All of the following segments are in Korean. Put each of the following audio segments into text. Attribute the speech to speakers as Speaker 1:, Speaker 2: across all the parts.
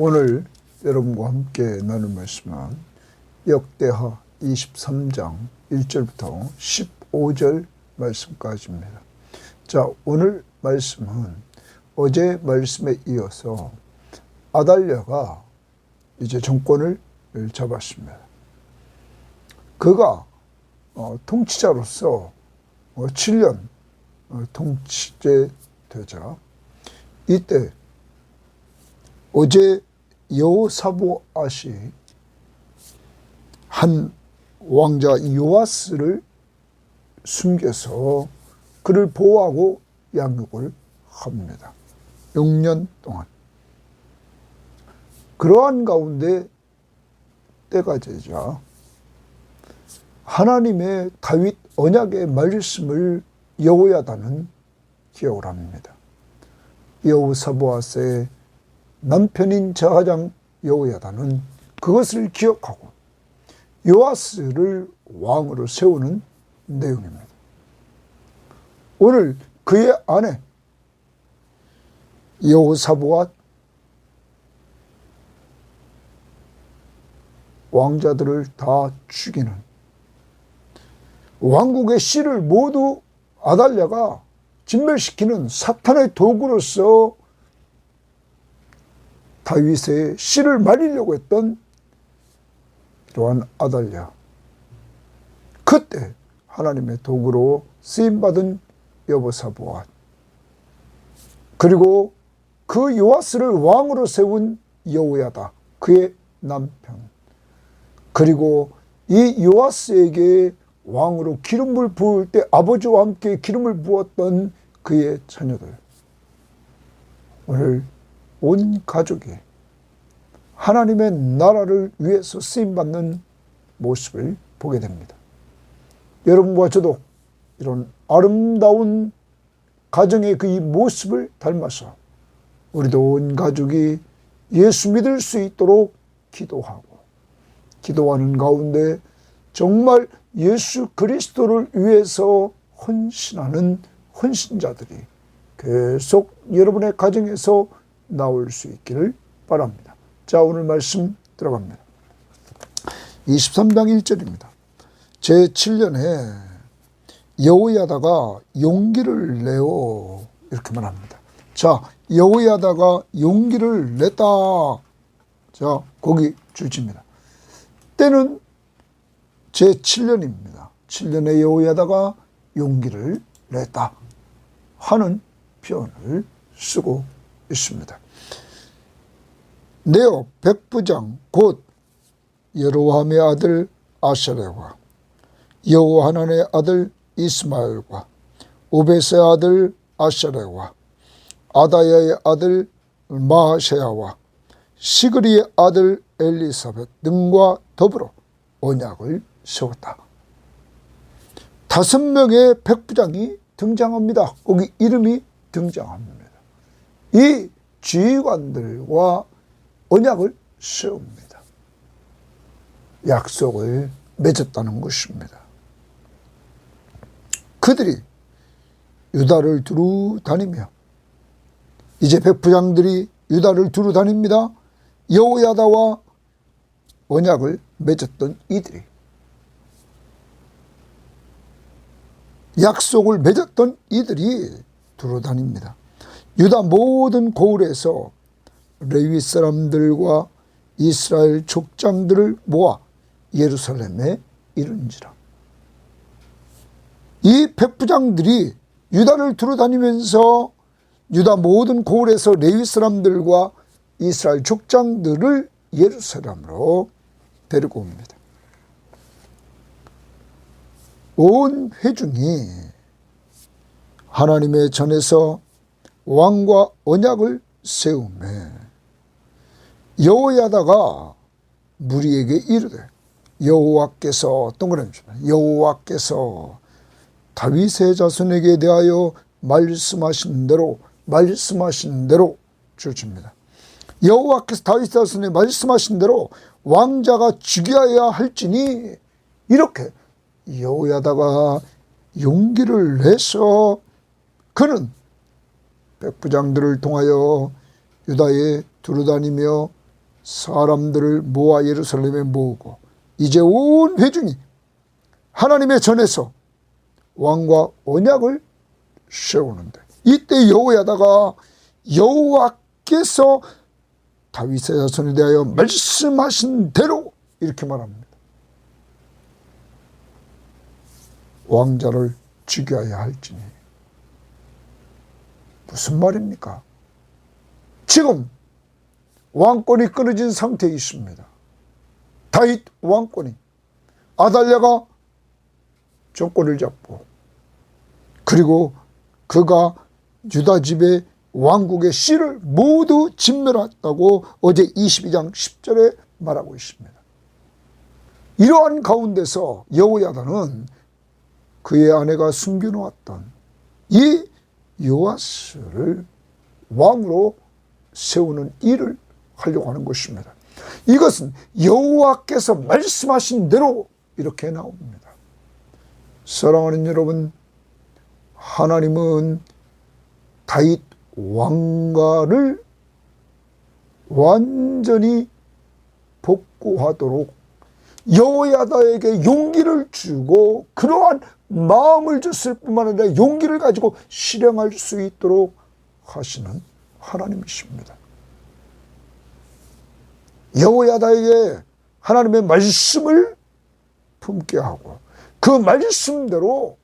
Speaker 1: 오늘 여러분과 함께 나눌 말씀은 역대하 23장 1절부터 15절 말씀까지입니다. 자, 오늘 말씀은 어제 말씀에 이어서 아달랴가 이제 정권을 잡았습니다. 그가 통치자로서 7년 통치제 되자 이때 어제 여호사보앗이 한 왕자 요아스를 숨겨서 그를 보호하고 양육을 합니다. 6년 동안. 그러한 가운데 때가 되자 하나님의 다윗 언약의 말씀을 여호야다는 기억을 합니다. 여호사보앗의 남편인 제사장 여호야다는 그것을 기억하고 요아스를 왕으로 세우는 내용입니다. 오늘 그의 아내 여호사보앗 왕자들을 다 죽이는 왕국의 씨를 모두 아달랴가 진멸시키는 사탄의 도구로서 다윗의 씨를 말리려고 했던 이러한 아달랴, 그때 하나님의 도구로 쓰임받은 여호사보앗, 그리고 그 요아스를 왕으로 세운 여호야다 그의 남편, 그리고 이 요아스에게 왕으로 기름을 부을 때 아버지와 함께 기름을 부었던 그의 자녀들, 오늘 온 가족이 하나님의 나라를 위해서 쓰임받는 모습을 보게 됩니다. 여러분과 저도 이런 아름다운 가정의 그 이 모습을 닮아서 우리도 온 가족이 예수 믿을 수 있도록 기도하고, 기도하는 가운데 정말 예수 그리스도를 위해서 헌신하는 헌신자들이 계속 여러분의 가정에서 나올 수 있기를 바랍니다. 자, 오늘 말씀 들어갑니다. 23장 1절입니다. 제7년에 여호야다가 용기를 내어, 이렇게 말합니다. 자, 여호야다가 용기를 냈다. 자, 거기 줄집니다. 때는 제7년입니다. 7년에 여호야다가 용기를 냈다 하는 표현을 쓰고 있습니다. 네오 백부장 곧 여로함의 아들 아사랴와 여호하난의 아들 이스마엘과 오벳의 아들 아사랴와 아다야의 아들 마하세야와 시그리의 아들 엘리사벳 등과 더불어 언약을 세웠다. 5명의 백부장이 등장합니다. 거기 이름이 등장합니다. 이 지휘관들과 언약을 세웁니다. 약속을 맺었다는 것입니다. 그들이 유다를 두루 다니며, 이제 백부장들이 유다를 두루 다닙니다. 여호야다와 언약을 맺었던 이들이, 약속을 맺었던 이들이 두루 다닙니다. 유다 모든 고을에서 레위 사람들과 이스라엘 족장들을 모아 예루살렘에 이른지라. 이 백부장들이 유다를 두루 다니면서 유다 모든 고을에서 레위 사람들과 이스라엘 족장들을 예루살렘으로 데리고 옵니다. 온 회중이 하나님의 전에서 왕과 언약을 세우매 여호야다가 무리에게 이르되, 여호와께서 동그라미 여호와께서 다윗의 자손에게 대하여 말씀하신 대로 줄집니다. 여호와께서 다윗의 자손에 말씀하신 대로 왕자가 죽여야 할지니, 이렇게 여호야다가 용기를 내서 그는 백부장들을 통하여 유다에 두루다니며 사람들을 모아 예루살렘에 모으고 이제 온 회중이 하나님의 전에서 왕과 언약을 세우는데, 이때 여호야다가 여호와께서 다윗의 자손에 대하여 말씀하신 대로 이렇게 말합니다. 왕자를 죽여야 할지니. 무슨 말입니까? 지금 왕권이 끊어진 상태에 있습니다. 다윗 왕권이, 아달랴가 정권을 잡고, 그리고 그가 유다 집의 왕국의 씨를 모두 진멸했다고 어제 22장 10절에 말하고 있습니다. 이러한 가운데서 여호야다는 그의 아내가 숨겨놓았던 이 요아스를 왕으로 세우는 일을 하려고 하는 것입니다. 이것은 여호와께서 말씀하신 대로 이렇게 나옵니다. 사랑하는 여러분, 하나님은 다윗 왕가를 완전히 복구하도록 여호야다에게 용기를 주고 그러한 마음을 줬을 뿐만 아니라 용기를 가지고 실행할 수 있도록 하시는 하나님이십니다. 여호야다에게 하나님의 말씀을 품게 하고 그 말씀대로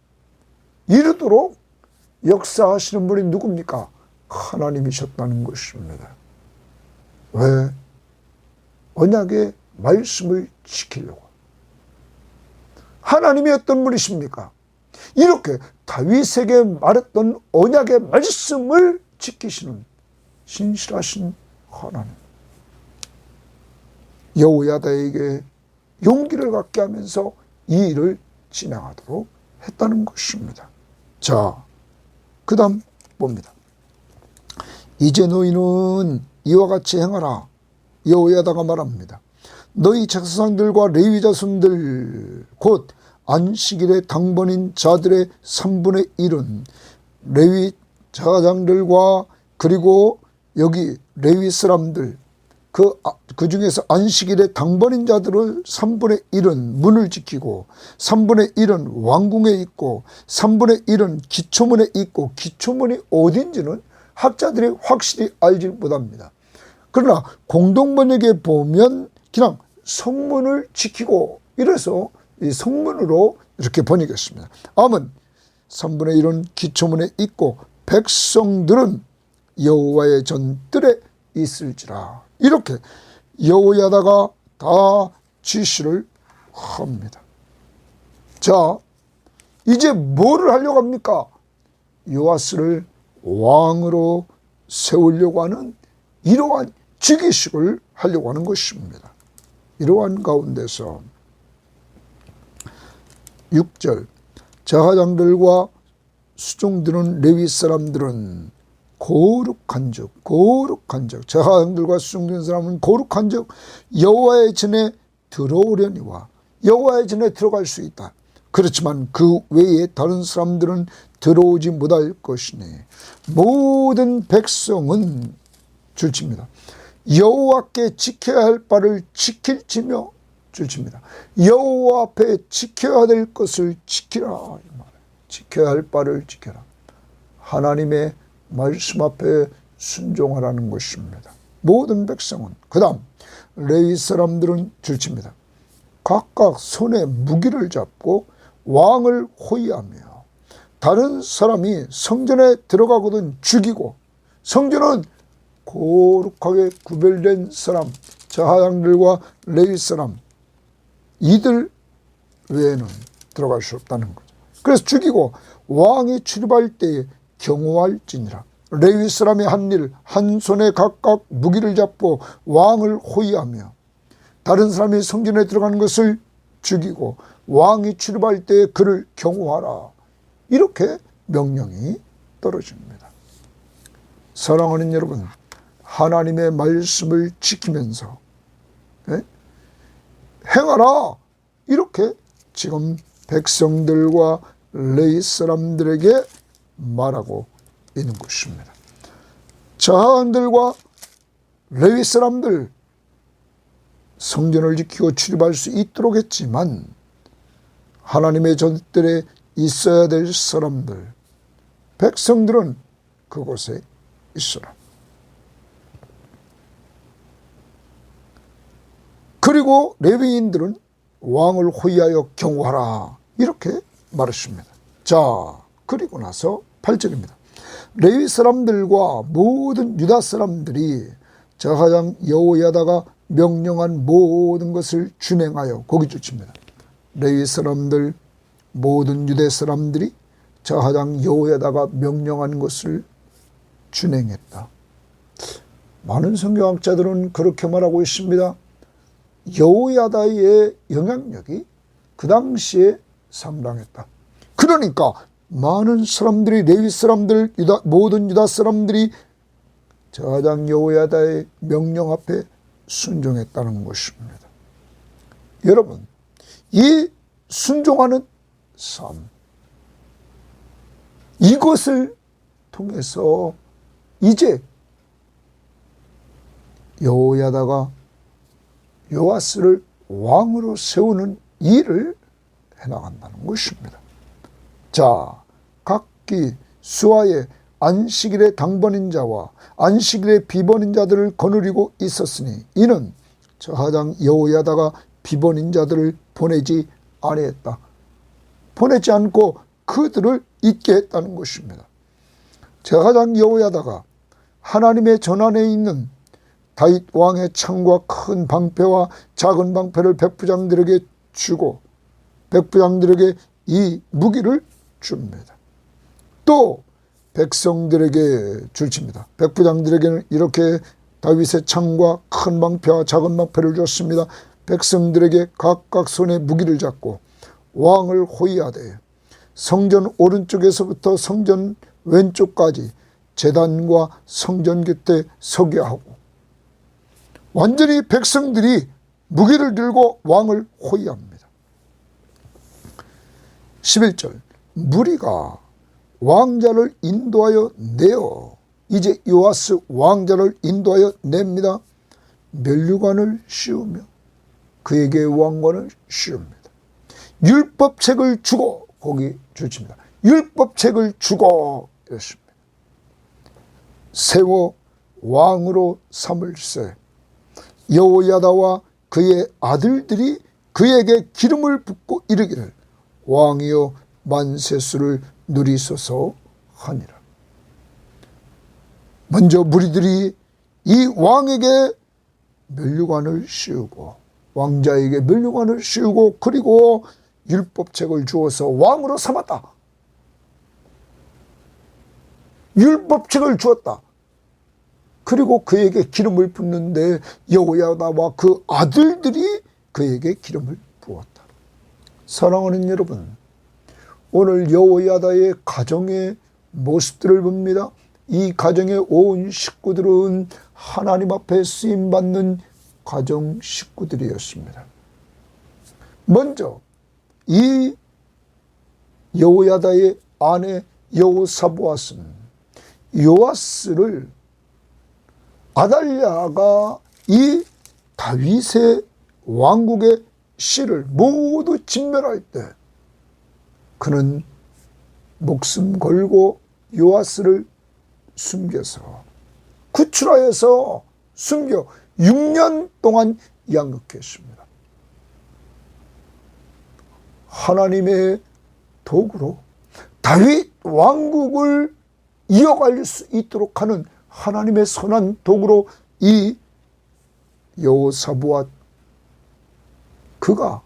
Speaker 1: 이루도록 역사하시는 분이 누굽니까? 하나님이셨다는 것입니다. 왜? 언약의 말씀을 지키려고. 하나님이 어떤 분이십니까? 이렇게 다윗에게 말했던 언약의 말씀을 지키시는 신실하신 하나님. 여호야다에게 용기를 갖게 하면서 이 일을 진행하도록 했다는 것입니다. 자, 그 다음 봅니다. 이제 너희는 이와 같이 행하라. 여호야다가 말합니다. 너희 제사장들과 레위 자손들 곧 안식일의 당번인 자들의 3분의 1은 레위 제사장들과 그리고 여기 레위 사람들 그 중에서 안식일의 당번인 자들을 3분의 1은 문을 지키고 3분의 1은 왕궁에 있고 3분의 1은 기초문에 있고, 기초문이 어딘지는 학자들이 확실히 알지 못합니다. 그러나 공동번역에 보면 그냥 성문을 지키고 이래서 이 성문으로 이렇게 번역했습니다. 아멘. 3분의 1은 기초문에 있고 백성들은 여호와의 전뜰에 있을지라. 이렇게 여호야다가 다 지시를 합니다. 자, 이제 뭐를 하려고 합니까? 요아스를 왕으로 세우려고 하는 이러한 즉위식을 하려고 하는 것입니다. 이러한 가운데서 6절 제사장들과 수종드는 레위 사람들은 거룩한 적 제사장들과 수종드는 사람은 거룩한 적 여호와의 전에 들어오려니와 여호와의 전에 들어갈 수 있다. 그렇지만 그 외에 다른 사람들은 들어오지 못할 것이니 모든 백성은 줄칩니다. 여호와께 지켜야 할 바를 지킬지며 줄칩니다. 여호와 앞에 지켜야 될 것을 지키라. 지켜야 할 바를 지켜라. 하나님의 말씀 앞에 순종하라는 것입니다. 모든 백성은. 그 다음 레위 사람들은 줄칩니다. 각각 손에 무기를 잡고 왕을 호위하며 다른 사람이 성전에 들어가거든 죽이고, 성전은 거룩하게 구별된 사람, 제사장들과 레위 사람, 이들 외에는 들어갈 수 없다는 거죠. 그래서 죽이고 왕이 출입할 때에 경호할지니라. 레위 사람이 한 일, 한 손에 각각 무기를 잡고 왕을 호위하며 다른 사람이 성전에 들어가는 것을 죽이고 왕이 출입할 때에 그를 경호하라. 이렇게 명령이 떨어집니다. 사랑하는 여러분, 하나님의 말씀을 지키면서 행하라. 이렇게 지금 백성들과 레위 사람들에게 말하고 있는 것입니다. 제사장들과 레위 사람들 성전을 지키고 출입할 수 있도록 했지만 하나님의 전들에 있어야 될 사람들, 백성들은 그곳에 있어라. 그리고 레위인들은 왕을 호위하여 경호하라, 이렇게 말했습니다. 자, 그리고 나서 8절입니다. 레위 사람들과 모든 유다 사람들이 제사장 여호야다가 명령한 모든 것을 준행하여, 거기 쫓습니다. 레위 사람들, 모든 유대 사람들이 제사장 여호야다가 명령한 것을 준행했다. 많은 성경학자들은 그렇게 말하고 있습니다. 여호야다의 영향력이 그 당시에 상당했다. 그러니까 많은 사람들이, 레위 사람들, 모든 유다 사람들이 제사장 여호야다의 명령 앞에 순종했다는 것입니다. 여러분, 이 순종하는 삶, 이것을 통해서 이제 여호야다가 요아스를 왕으로 세우는 일을 해나간다는 것입니다. 자, 각기 수하에 안식일의 당번인 자와 안식일의 비번인 자들을 거느리고 있었으니 이는 제사장 여호야다가 비번인 자들을 보내지 아니했다. 보내지 않고 그들을 있게 했다는 것입니다. 제사장 여호야다가 하나님의 전안에 있는 다윗 왕의 창과 큰 방패와 작은 방패를 백부장들에게 주고 백부장들에게 이 무기를 줍니다. 또 백성들에게 줄칩니다. 백부장들에게는 이렇게 다윗의 창과 큰 방패와 작은 방패를 줬습니다. 백성들에게 각각 손에 무기를 잡고 왕을 호위하되 성전 오른쪽에서부터 성전 왼쪽까지 제단과 성전 곁에 서게 하고, 완전히 백성들이 무기를 들고 왕을 호위합니다. 11절, 무리가 왕자를 인도하여 내어, 이제 요아스 왕자를 인도하여 냅니다. 면류관을 씌우며 그에게 왕관을 씌웁니다. 율법책을 주고, 거기 주십니다. 율법책을 주고 이랬습니다. 세워 왕으로 삼을세. 여호야다와 그의 아들들이 그에게 기름을 붓고 이르기를 왕이여 만세수를 누리소서 하니라. 먼저 무리들이 이 왕에게 면류관을 씌우고, 왕자에게 면류관을 씌우고, 그리고 율법책을 주어서 왕으로 삼았다. 율법책을 주었다. 그리고 그에게 기름을 붓는데 여호야다와 그 아들들이 그에게 기름을 부었다. 사랑하는 여러분, 오늘 여호야다의 가정의 모습들을 봅니다. 이 가정의 온 식구들은 하나님 앞에 쓰임받는 가정 식구들이었습니다. 먼저 이 여호야다의 아내 여호사보앗은 요아스를, 아달랴가 이 다윗의 왕국의 씨를 모두 진멸할 때 그는 목숨 걸고 요아스를 숨겨서, 구출하여서 숨겨 6년 동안 양육했습니다. 하나님의 도구로 다윗 왕국을 이어갈 수 있도록 하는 하나님의 선한 도구로 이 여호사보앗, 그가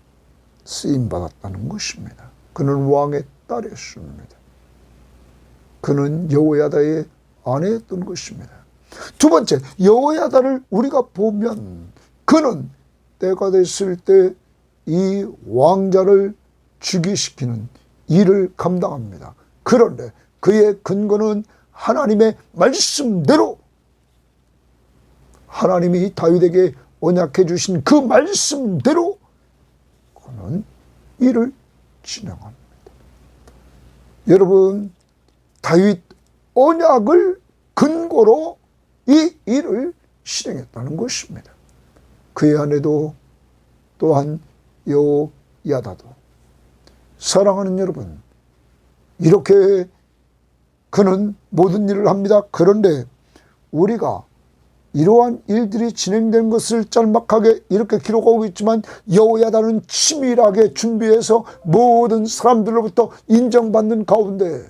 Speaker 1: 쓰임받았다는 것입니다. 그는 왕의 딸이었습니다. 그는 여호야다의 아내였던 것입니다. 두 번째, 여호야다를 우리가 보면 그는 때가 됐을 때 이 왕자를 즉위시키는 일을 감당합니다. 그런데 그의 근거는 하나님의 말씀대로, 하나님이 다윗에게 언약해 주신 그 말씀대로 그는 일을 진행합니다. 여러분, 다윗 언약을 근거로 이 일을 실행했다는 것입니다. 그의 아내도 또한 여호야다도. 사랑하는 여러분, 이렇게 그는 모든 일을 합니다. 그런데 우리가 이러한 일들이 진행된 것을 짤막하게 이렇게 기록하고 있지만, 여호야다는 치밀하게 준비해서 모든 사람들로부터 인정받는 가운데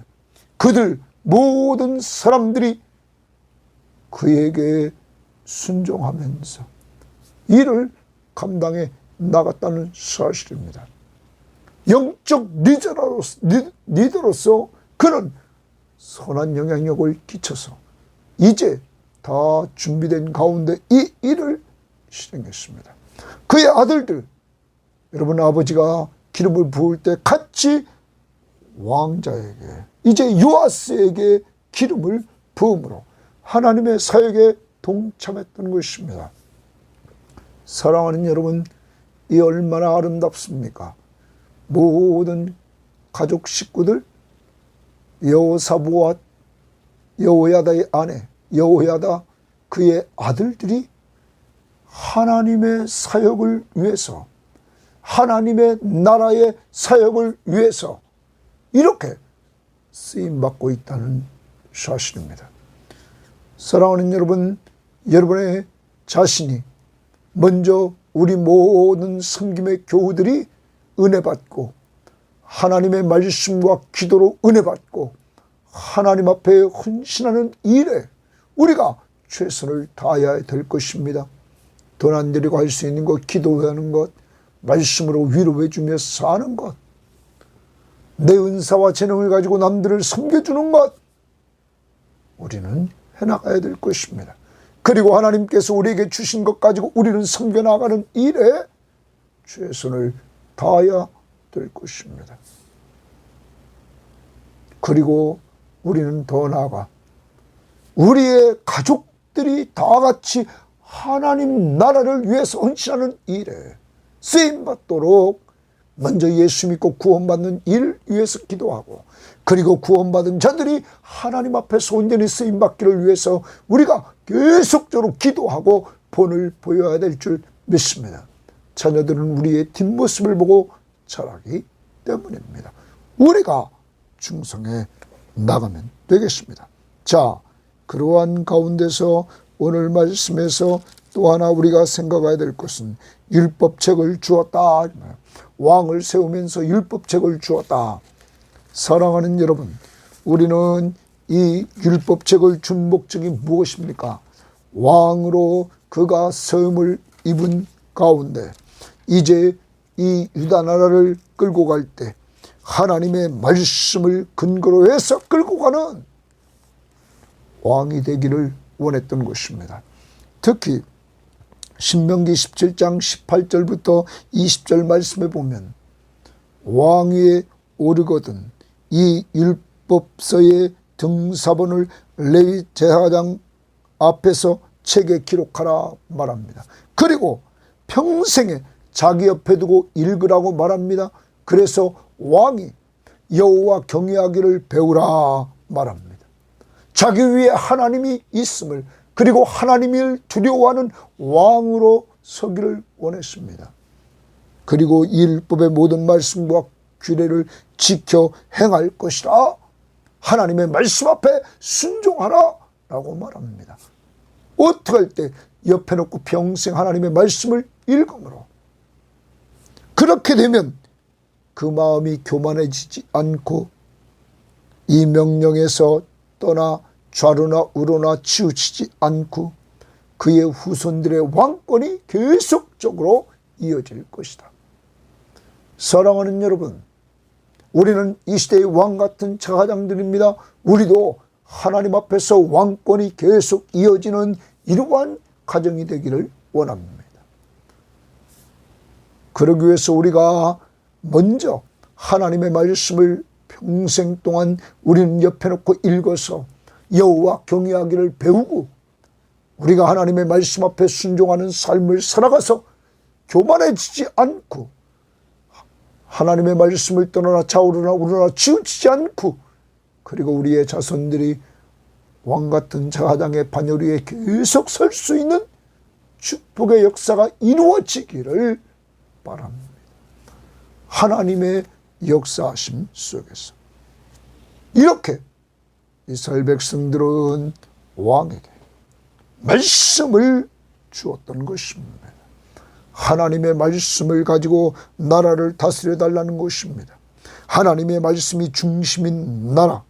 Speaker 1: 그들 모든 사람들이 그에게 순종하면서 일을 감당해 나갔다는 사실입니다. 영적 리더로서 그는 선한 영향력을 끼쳐서 이제 다 준비된 가운데 이 일을 실행했습니다. 그의 아들들, 여러분, 아버지가 기름을 부을 때 같이 왕자에게, 이제 요아스에게 기름을 부음으로 하나님의 사역에 동참했던 것입니다. 사랑하는 여러분, 이 얼마나 아름답습니까? 모든 가족 식구들, 여호사부와 여호야다의 아내 여호야다, 그의 아들들이 하나님의 사역을 위해서, 하나님의 나라의 사역을 위해서 이렇게 쓰임받고 있다는 사실입니다. 사랑하는 여러분, 여러분의 자신이 먼저 우리 모든 섬김의 교우들이 은혜받고 하나님의 말씀과 기도로 은혜받고 하나님 앞에 헌신하는 일에 우리가 최선을 다해야 될 것입니다. 돈 안 들이고 할 수 있는 것, 기도하는 것, 말씀으로 위로해 주며 사는 것, 내 은사와 재능을 가지고 남들을 섬겨주는 것, 우리는 해나가야 될 것입니다. 그리고 하나님께서 우리에게 주신 것 가지고 우리는 섬겨나가는 일에 최선을 다해야 될 것입니다. 그리고 우리는 더 나아가 우리의 가족들이 다 같이 하나님 나라를 위해서 헌신하는 일에 쓰임받도록 먼저 예수 믿고 구원받는 일 위해서 기도하고, 그리고 구원받은 자들이 하나님 앞에서 온전히 쓰임받기를 위해서 우리가 계속적으로 기도하고 본을 보여야 될 줄 믿습니다. 자녀들은 우리의 뒷모습을 보고 자라기 때문입니다. 우리가 충성해 나가면 되겠습니다. 자, 그러한 가운데서 오늘 말씀에서 또 하나 우리가 생각해야 될 것은 율법책을 주었다. 왕을 세우면서 율법책을 주었다. 사랑하는 여러분, 우리는 이 율법책을 준 목적이 무엇입니까? 왕으로 그가 세움을 입은 가운데 이제 이 유다 나라를 끌고 갈 때 하나님의 말씀을 근거로 해서 끌고 가는 왕이 되기를 원했던 것입니다. 특히 신명기 17장 18절부터 20절 말씀에 보면 왕위에 오르거든 이 율법서의 등사본을 레위 제사장 앞에서 책에 기록하라 말합니다. 그리고 평생에 자기 옆에 두고 읽으라고 말합니다. 그래서 왕이 여호와 경외하기를 배우라 말합니다. 자기 위에 하나님이 있음을, 그리고 하나님을 두려워하는 왕으로 서기를 원했습니다. 그리고 이 율법의 모든 말씀과 규례를 지켜 행할 것이라, 하나님의 말씀 앞에 순종하라 라고 말합니다. 어떻게 할 때? 옆에 놓고 평생 하나님의 말씀을 읽음으로. 그렇게 되면 그 마음이 교만해지지 않고 이 명령에서 떠나 좌로나 우로나 치우치지 않고 그의 후손들의 왕권이 계속적으로 이어질 것이다. 사랑하는 여러분, 우리는 이 시대의 왕 같은 제사장들입니다. 우리도 하나님 앞에서 왕권이 계속 이어지는 이러한 가정이 되기를 원합니다. 그러기 위해서 우리가 먼저 하나님의 말씀을 평생 동안 우리는 옆에 놓고 읽어서 여호와 경외하기를 배우고, 우리가 하나님의 말씀 앞에 순종하는 삶을 살아가서 교만해지지 않고 하나님의 말씀을 떠나나 좌우로나 우로나 치우치지 않고, 그리고 우리의 자손들이 왕같은 제사장의 반열 위에 계속 설 수 있는 축복의 역사가 이루어지기를 바랍니다. 하나님의 역사하심 속에서 이렇게 이스라엘 백성들은 왕에게 말씀을 주었던 것입니다. 하나님의 말씀을 가지고 나라를 다스려 달라는 것입니다. 하나님의 말씀이 중심인 나라,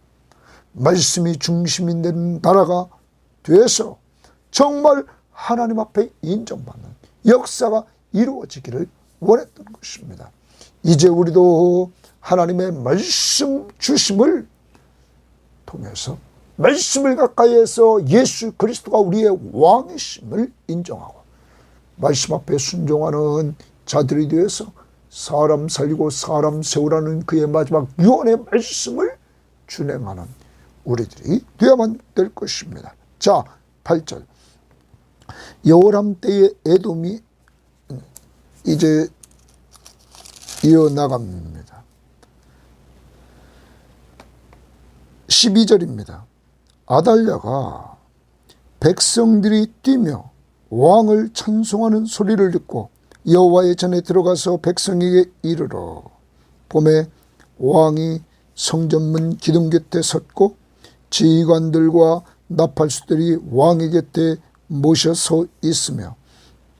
Speaker 1: 말씀이 중심인 된 나라가 돼서 정말 하나님 앞에 인정받는 역사가 이루어지기를 원했던 것입니다. 이제 우리도 하나님의 말씀 주심을 통해서 말씀을 가까이해서 예수 그리스도가 우리의 왕이심을 인정하고 말씀 앞에 순종하는 자들이 되어서 사람 살리고 사람 세우라는 그의 마지막 유언의 말씀을 준행하는 우리들이 되어야만 될 것입니다. 자, 8절. 여호람 때의 에돔이 이제 이어나갑니다. 12절입니다. 아달랴가 백성들이 뛰며 왕을 찬송하는 소리를 듣고 여호와의 전에 들어가서 백성에게 이르러 봄에 왕이 성전문 기둥 곁에 섰고 지휘관들과 나팔수들이 왕의 곁에 모셔 서 있으며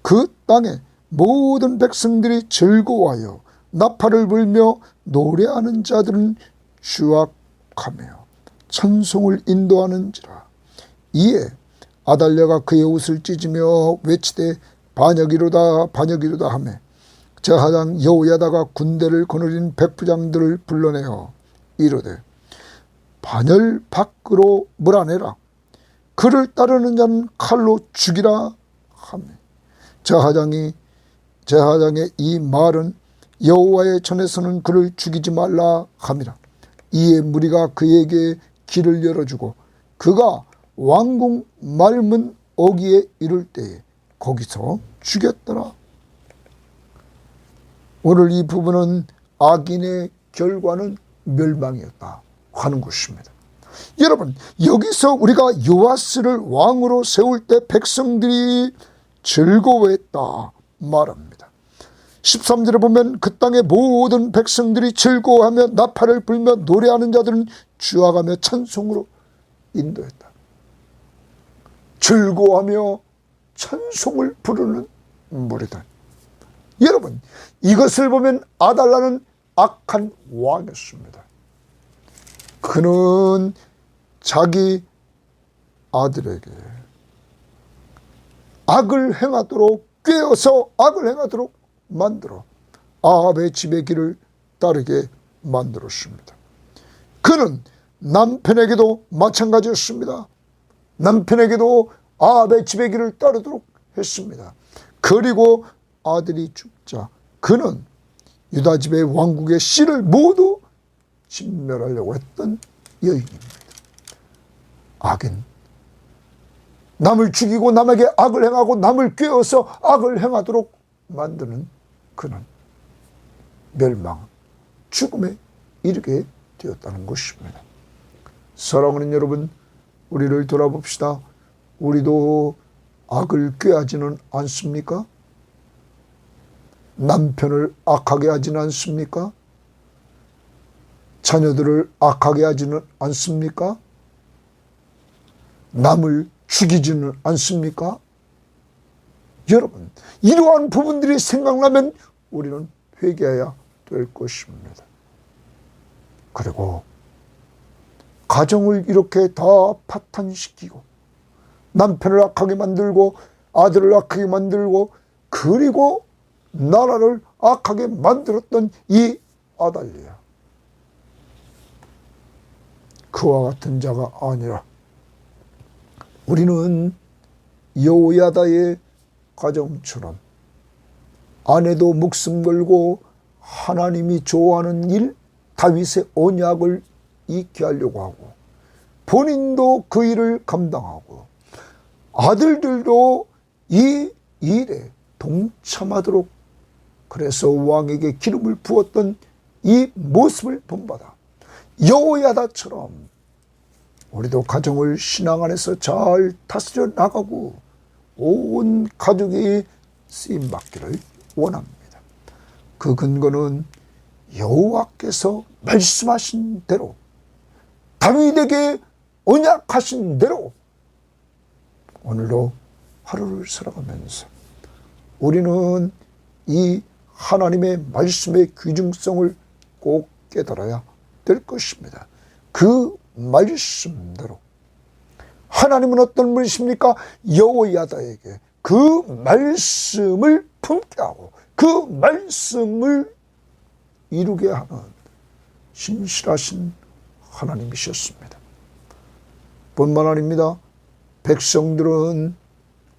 Speaker 1: 그 땅에 모든 백성들이 즐거워하여 나팔을 불며 노래하는 자들은 주악하며 찬송을 인도하는지라. 이에 아달랴가 그의 옷을 찢으며 외치되 반역이로다 반역이로다 하며 제사장 여호야다가 군대를 거느린 백부장들을 불러내어 이르되 반열 밖으로 몰아내라. 그를 따르는 자는 칼로 죽이라 하며 제사장의 이 말은 여호와의 전에서는 그를 죽이지 말라 함이라. 이에 무리가 그에게 길을 열어주고 그가 왕궁 말문 어귀에 이를 때에 거기서 죽였더라. 오늘 이 부분은 악인의 결과는 멸망이었다 하는 것입니다. 여러분, 여기서 우리가 요아스를 왕으로 세울 때 백성들이 즐거워했다 말합니다. 13절에 보면 그 땅의 모든 백성들이 즐거워하며 나팔을 불며 노래하는 자들은 주악하며 찬송으로 인도했다. 즐거워하며 찬송을 부르는 무리들. 여러분, 이것을 보면 아달랴는 악한 왕이었습니다. 그는 자기 아들에게 악을 행하도록 꾀어서 악을 행하도록 만들어 아합의 집의 길을 따르게 만들었습니다. 그는 남편에게도 마찬가지였습니다. 남편에게도 아합의 집의 길을 따르도록 했습니다. 그리고 아들이 죽자 그는 유다 집의 왕국의 씨를 모두 진멸하려고 했던 여인입니다. 악인, 남을 죽이고 남에게 악을 행하고 남을 꾀어서 악을 행하도록 만드는 그는 멸망, 죽음에 이르게 되었다는 것입니다. 사랑하는 여러분, 우리를 돌아봅시다. 우리도 악을 꾀하지는 않습니까? 남편을 악하게 하지는 않습니까? 자녀들을 악하게 하지는 않습니까? 남을 죽이지는 않습니까? 여러분, 이러한 부분들이 생각나면 우리는 회개해야 될 것입니다. 그리고 가정을 이렇게 다 파탄시키고 남편을 악하게 만들고 아들을 악하게 만들고 그리고 나라를 악하게 만들었던 이 아달랴, 그와 같은 자가 아니라 우리는 여호야다의 가정처럼 아내도 목숨 걸고 하나님이 좋아하는 일, 다윗의 언약을 잊게 하려고 하고 본인도 그 일을 감당하고 아들들도 이 일에 동참하도록 그래서 왕에게 기름을 부었던 이 모습을 본받아 여호야다처럼 우리도 가정을 신앙 안에서 잘 다스려 나가고 온 가족이 쓰임받기를 원합니다. 그 근거는 여호와께서 말씀하신 대로, 다윗에게 언약하신 대로 오늘도 하루를 살아가면서 우리는 이 하나님의 말씀의 귀중성을 꼭 깨달아야 될 것입니다. 그 말씀대로 하나님은 어떤 분이십니까? 여호야다에게 그 말씀을 품게 하고 그 말씀을 이루게 하는 신실하신 하나님이셨습니다. 뿐만 아닙니다. 백성들은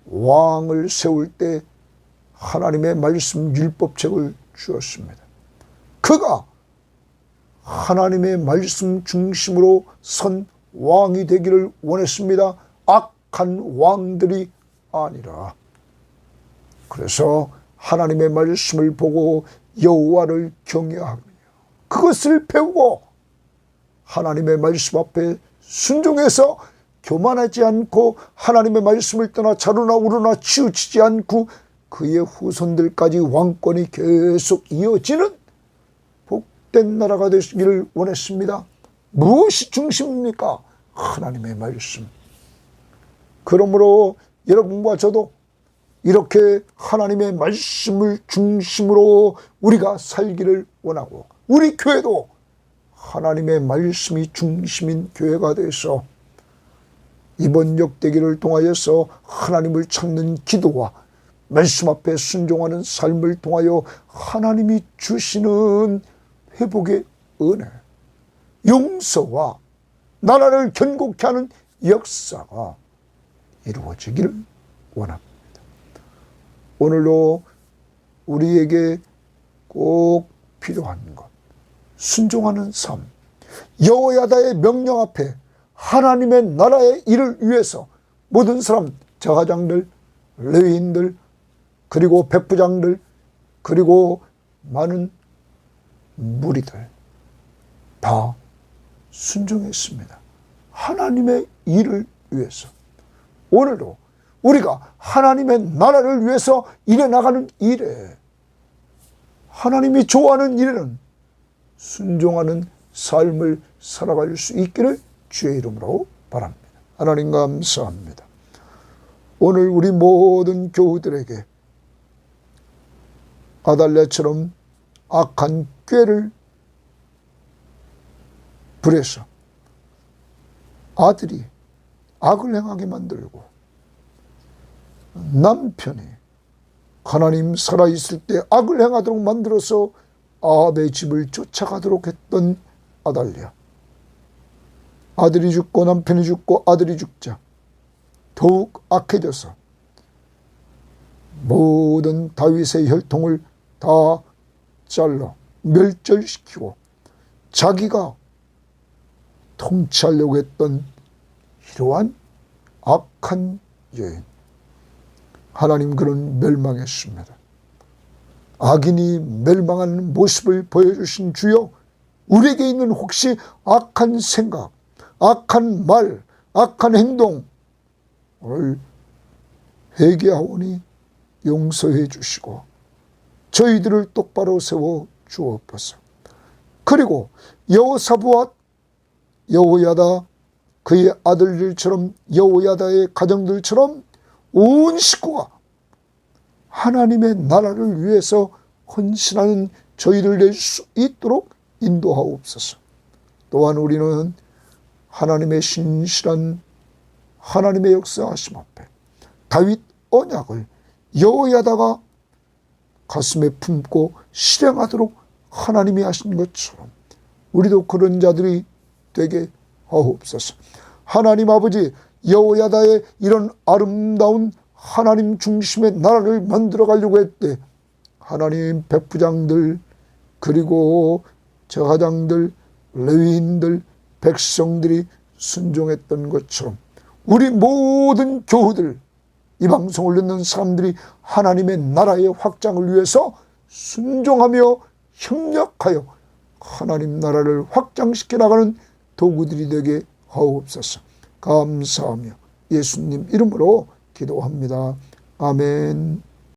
Speaker 1: 왕을 세울 때 하나님의 말씀 율법책을 주었습니다. 그가 하나님의 말씀 중심으로 선 왕이 되기를 원했습니다. 악한 왕들이 아니라. 그래서 하나님의 말씀을 보고 여호와를 경외하며 그것을 배우고 하나님의 말씀 앞에 순종해서 교만하지 않고 하나님의 말씀을 떠나 자루나 우루나 치우치지 않고 그의 후손들까지 왕권이 계속 이어지는 복된 나라가 되시기를 원했습니다. 무엇이 중심입니까? 하나님의 말씀. 그러므로 여러분과 저도 이렇게 하나님의 말씀을 중심으로 우리가 살기를 원하고 우리 교회도 하나님의 말씀이 중심인 교회가 돼서 이번 역대기를 통하여서 하나님을 찾는 기도와 말씀 앞에 순종하는 삶을 통하여 하나님이 주시는 회복의 은혜, 용서와 나라를 견고케 하는 역사가 이루어지기를 원합니다. 오늘도 우리에게 꼭 필요한 것, 순종하는 삶, 여호야다의 명령 앞에 하나님의 나라의 일을 위해서 모든 사람, 제사장들, 레위인들, 그리고 백부장들, 그리고 많은 무리들 다 순종했습니다. 하나님의 일을 위해서. 오늘도 우리가 하나님의 나라를 위해서 일해 나가는 일에, 하나님이 좋아하는 일에는 순종하는 삶을 살아갈 수 있기를 주의 이름으로 바랍니다. 하나님 감사합니다. 오늘 우리 모든 교우들에게 아달랴처럼 악한 꾀를 부려서 아들이 악을 행하게 만들고 남편이 하나님 살아있을 때 악을 행하도록 만들어서 아합의 집을 쫓아가도록 했던 아달랴. 아들이 죽고 남편이 죽고 아들이 죽자 더욱 악해져서 모든 다윗의 혈통을 다 잘라 멸절시키고 자기가 통치하려고 했던 이러한 악한 여인, 하나님 그는 멸망했습니다. 악인이 멸망하는 모습을 보여주신 주여, 우리에게 있는 혹시 악한 생각, 악한 말, 악한 행동을 회개하오니 용서해 주시고 저희들을 똑바로 세워 주옵소서. 그리고 여호사부와 여호야다, 그의 아들들처럼 여호야다의 가정들처럼 온 식구가 하나님의 나라를 위해서 헌신하는 저희를 낼 수 있도록 인도하옵소서. 또한 우리는 하나님의 신실한 하나님의 역사하심 앞에 다윗 언약을 여호야다가 가슴에 품고 실행하도록 하나님이 하신 것처럼 우리도 그런 자들이 되게 하옵소서. 하나님 아버지, 여호야다의 이런 아름다운 하나님 중심의 나라를 만들어 가려고 했대. 하나님 백부장들, 그리고 제사장들, 레위인들, 백성들이 순종했던 것처럼 우리 모든 교우들, 이 방송을 듣는 사람들이 하나님의 나라의 확장을 위해서 순종하며 협력하여 하나님 나라를 확장시켜 나가는 도구들이 되게 하옵소서. 감사하며 예수님 이름으로 기도합니다. 아멘.